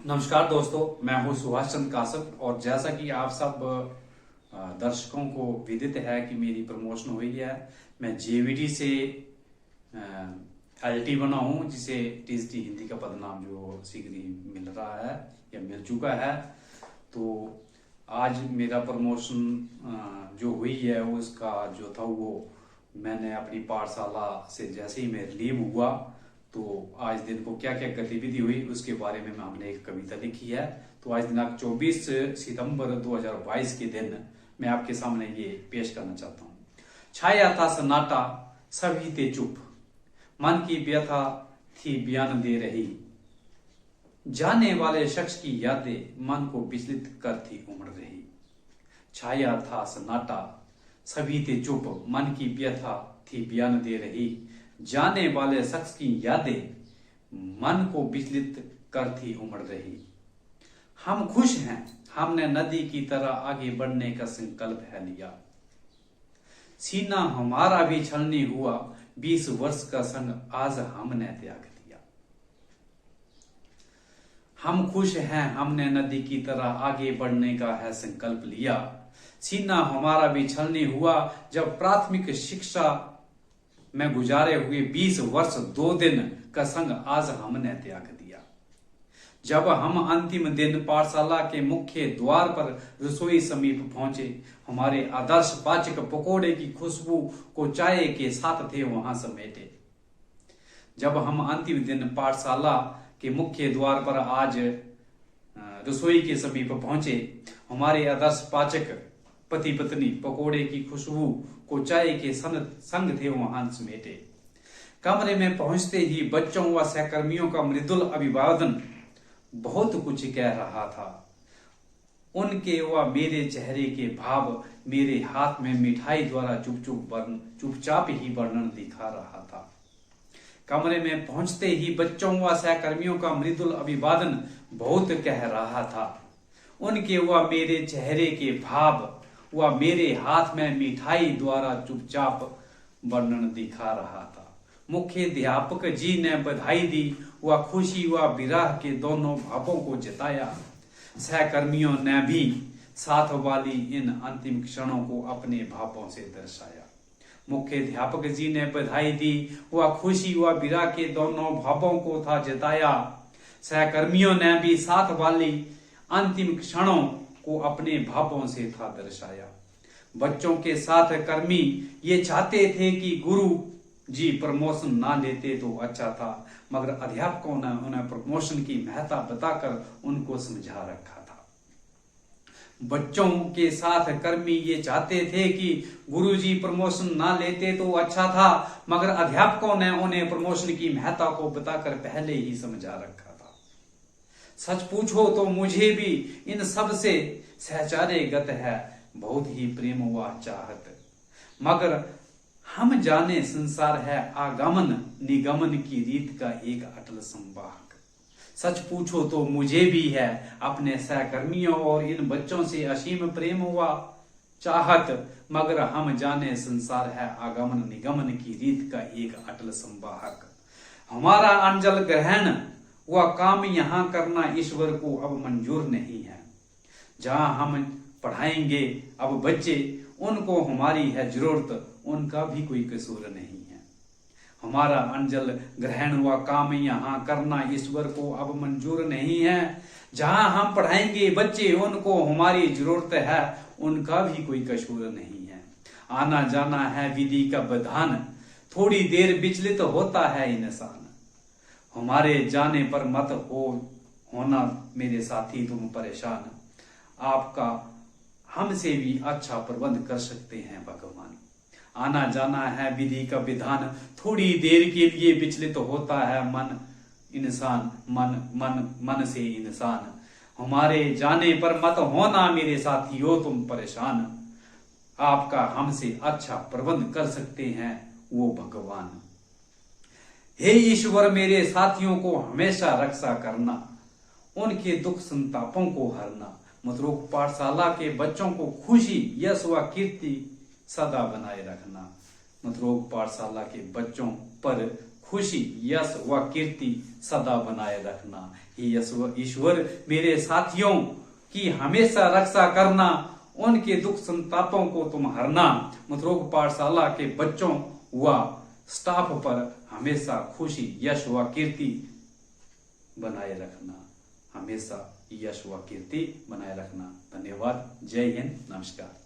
नमस्कार दोस्तों, मैं हूं सुभाष चंद्र कासप। और जैसा कि आप सब दर्शकों को विदित है कि मेरी प्रमोशन हुई है। मैं जेवीटी से एलटी बना हूं, जिसे टीएसटी हिंदी का पदनाम जो शीघ्र ही मिल रहा है या मिल चुका है। तो आज मेरा प्रमोशन जो हुई है उसका जो था वो मैंने अपनी पाठशाला से जैसे ही मैं रिलीव हुआ तो आज दिन को क्या क्या गतिविधि हुई उसके बारे में हमने एक कविता लिखी है। तो आज दिनांक 24 सितंबर 2022 के दिन मैं आपके सामने ये पेश करना चाहता हूँ। छाया था सन्नाटा, सभी थे चुप, मन की व्यथा थी बयान दे रही, जाने वाले शख्स की यादें मन को विचलित कर थी उमड़ रही। छाया था सन्नाटा, सभी थे चुप, मन की व्यथा थी बयान दे रही, जाने वाले शख्स की यादें मन को विचलित कर थी उमड़ रही। हम खुश हैं, हमने नदी की तरह आगे बढ़ने का संकल्प है लिया, सीना हमारा भी छलनी हुआ, 20 वर्ष का संग आज हमने त्याग दिया। हम खुश हैं, हमने नदी की तरह आगे बढ़ने का है संकल्प लिया, सीना हमारा भी छलनी हुआ, जब प्राथमिक शिक्षा में गुजारे हुए 20 वर्ष 2 दिन का संग आज हमने त्याग दिया। जब हम अंतिम दिन पाठशाला के मुख्य द्वार पर रसोई समीप पहुंचे, हमारे आदर्श पाचक पकोड़े की खुशबू को चाय के साथ थे वहां समेटे। जब हम अंतिम दिन पाठशाला के मुख्य द्वार पर आज रसोई के समीप पहुंचे, हमारे आदर्श पाचक पति पत्नी पकोड़े की खुशबू को चाय के संग थे वहां समेटे। कमरे में पहुंचते ही बच्चों व सहकर्मियों का मृदुल अभिवादन बहुत कुछ कह रहा था। उनके व मेरे चेहरे के भाव मेरे हाथ में मिठाई द्वारा चुपचाप ही वर्णन दिखा रहा था। कमरे में पहुंचते ही बच्चों व सहकर्मियों का मृदुल अभिवादन बहुत कह रहा था। उनके व मेरे चेहरे के भाव व मेरे हाथ में मिठाई द्वारा चुपचाप वर्णन दिखा रहा था। मुख्याध्यापक जी ने बधाई दी व खुशी व विरह के दोनों भावों को जताया। सहकर्मियों ने भी साथ वाली इन अंतिम क्षणों को अपने भावों से दर्शाया। मुख्याध्यापक जी ने बधाई दी व खुशी व विरह के दोनों भावों को था जताया। सहकर्मियों ने भी साथ वाली अंतिम क्षणों को अपने भावों से था दर्शाया। बच्चों के साथ कर्मी ये चाहते थे कि गुरु जी प्रमोशन ना लेते तो अच्छा था, मगर अध्यापकों ने उन्हें प्रमोशन की महत्ता बताकर उनको समझा रखा था। बच्चों के साथ कर्मी ये चाहते थे कि गुरुजी प्रमोशन ना लेते तो अच्छा था, मगर अध्यापकों ने उन्हें प्रमोशन की महत्ता को बताकर पहले ही समझा रखा था। सच पूछो तो मुझे भी इन सब से सहचारे गत है बहुत ही प्रेम व चाहत, मगर हम जाने संसार है आगमन निगमन की रीत का एक अटल संवाहक। सच पूछो तो मुझे भी है अपने सहकर्मियों और इन बच्चों से असीम प्रेम व चाहत, मगर हम जाने संसार है आगमन निगमन की रीत का एक अटल संवाहक। हमारा अंजल ग्रहण व काम यहाँ करना ईश्वर को अब मंजूर नहीं है। जहाँ हम पढ़ाएंगे अब बच्चे, उनको हमारी है जरूरत, उनका भी कोई कसूर नहीं है। हमारा अंजल ग्रहण व काम यहाँ करना ईश्वर को अब मंजूर नहीं है। जहाँ हम पढ़ाएंगे बच्चे, उनको हमारी जरूरत है, उनका भी कोई कसूर नहीं है। आना जाना है विधि का विधान, थोड़ी देर विचलित होता है इंसान। हमारे जाने पर मत होना मेरे साथी तुम परेशान, आपका हमसे भी अच्छा प्रबंध कर सकते हैं भगवान। आना जाना है विधि का विधान, थोड़ी देर के लिए विचलित होता है मन इंसान, मन से इंसान। हमारे जाने पर मत होना मेरे साथियों तुम परेशान, आपका हमसे अच्छा प्रबंध कर सकते हैं वो भगवान। हे ईश्वर मेरे साथियों को हमेशा रक्षा करना, उनके दुख संतापों को हरना। मतरूक पाठशाला के बच्चों को खुशी यश व कीर्ति सदा बनाए रखना। मतरूक पाठशाला के बच्चों पर खुशी, यश व कीर्ति सदा बनाए रखना। हे ईश्वर, मेरे साथियों की हमेशा रक्षा करना, उनके दुख संतापों को तुम हरना। मथुरोग पाठशाला के बच्चों व स्टाफ पर हमेशा खुशी, यश व कीर्ति बनाए रखना। हमेशा यश व कीर्ति बनाए रखना। धन्यवाद। जय हिंद। नमस्कार।